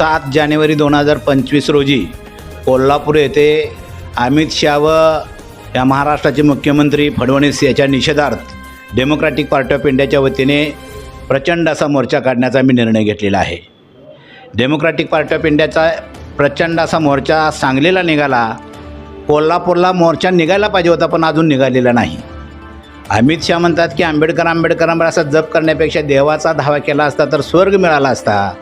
7 जानेवारी 2025 रोजी कोल्हापूर येथे अमित शाह व या महाराष्ट्राचे मुख्यमंत्री फडणवीस याच्या निषेधार्थ डेमोक्रॅटिक पार्टी ऑफ इंडियाच्या वतीने प्रचंड असा मोर्चा काढण्याचा मी निर्णय घेतलेला आहे। डेमोक्रॅटिक पार्टी ऑफ इंडियाचा प्रचंड असा मोर्चा सांगलीला निघाला, कोल्हापूरला मोर्चा निघायला पाहिजे होता पण अजून निघालेला नाही। अमित शाह म्हणतात की आंबेडकर असा जप करण्यापेक्षा देवाचा धावा केला असता तर स्वर्ग मिळाला असता।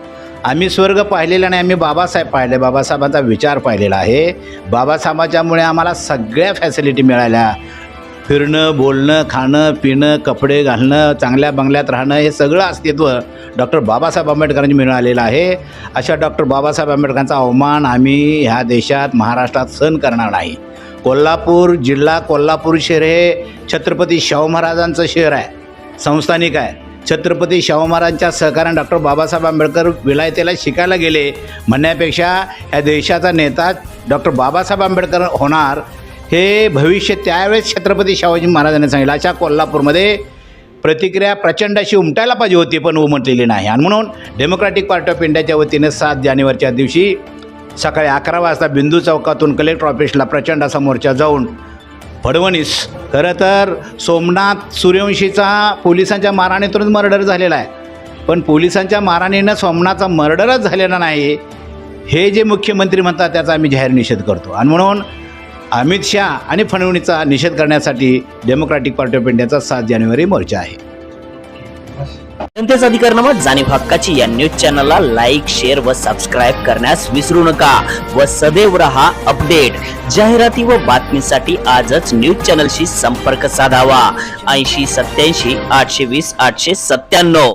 आम्ही स्वर्ग पाहिलेला नाही, आम्ही बाबासाहेब पाहिले, बाबासाहेबांचा विचार पाहिलेला आहे। बाबासाहेबांच्यामुळे आम्हाला सगळ्या फॅसिलिटी मिळाल्या, फिरणं, बोलणं, खाणं, पिणं, कपडे घालणं, चांगल्या बंगल्यात राहणं, हे सगळं अस्तित्व डॉक्टर बाबासाहेब आंबेडकरांनी मिळालेलं आहे। अशा डॉक्टर बाबासाहेब आंबेडकरांचा अवमान आम्ही ह्या देशात महाराष्ट्रात सहन करणार नाही। कोल्हापूर जिल्हा, कोल्हापूर शहर हे छत्रपती शाहू महाराजांचं शहर आहे, संस्थानिक आहे। छत्रपती शाहू महाराजांच्या सहकार्याने डॉक्टर बाबासाहेब आंबेडकर विलायतेला शिकायला गेले म्हणण्यापेक्षा या देशाचा नेता डॉक्टर बाबासाहेब आंबेडकर होणार हे भविष्य त्यावेळेस छत्रपती शाहूजी महाराजांनी सांगितलं। अशा कोल्हापूरमध्ये प्रतिक्रिया प्रचंड अशी उमटायला पाहिजे होती पण उमटलेली नाही। आणि म्हणून डेमोक्रॅटिक पार्टी ऑफ इंडियाच्या वतीने 7 जानेवारीच्या दिवशी सकाळी 11 वाजता बिंदू चौकातून कलेक्टर ऑफिसला प्रचंड असा मोर्चा जाऊन फडणवीस, खरं तर सोमनाथ सूर्यवंशीचा पोलिसांच्या मारहाणीतूनच मर्डर झालेला आहे, पण पोलिसांच्या मारहाणीनं सोमनाथचा मर्डरच झालेला नाही हे जे मुख्यमंत्री म्हणतात त्याचा आम्ही जाहीर निषेध करतो। आणि म्हणून अमित शाह आणि फडणवीसचा निषेध करण्यासाठी डेमोक्रॅटिक पार्टी ऑफ इंडियाचा 7 जानेवारी मोर्चा आहे। जनतेचा अधिकारनामा जाणीव हक्काची या न्यूज चॅनलला लाईक, शेअर व सबस्क्राईब करण्यास विसरू नका व सदैव रहा अपडेट। जाहिराती व बातमीसाठी आजच न्यूज चॅनलशी संपर्क साधावा। 80 87 820 897।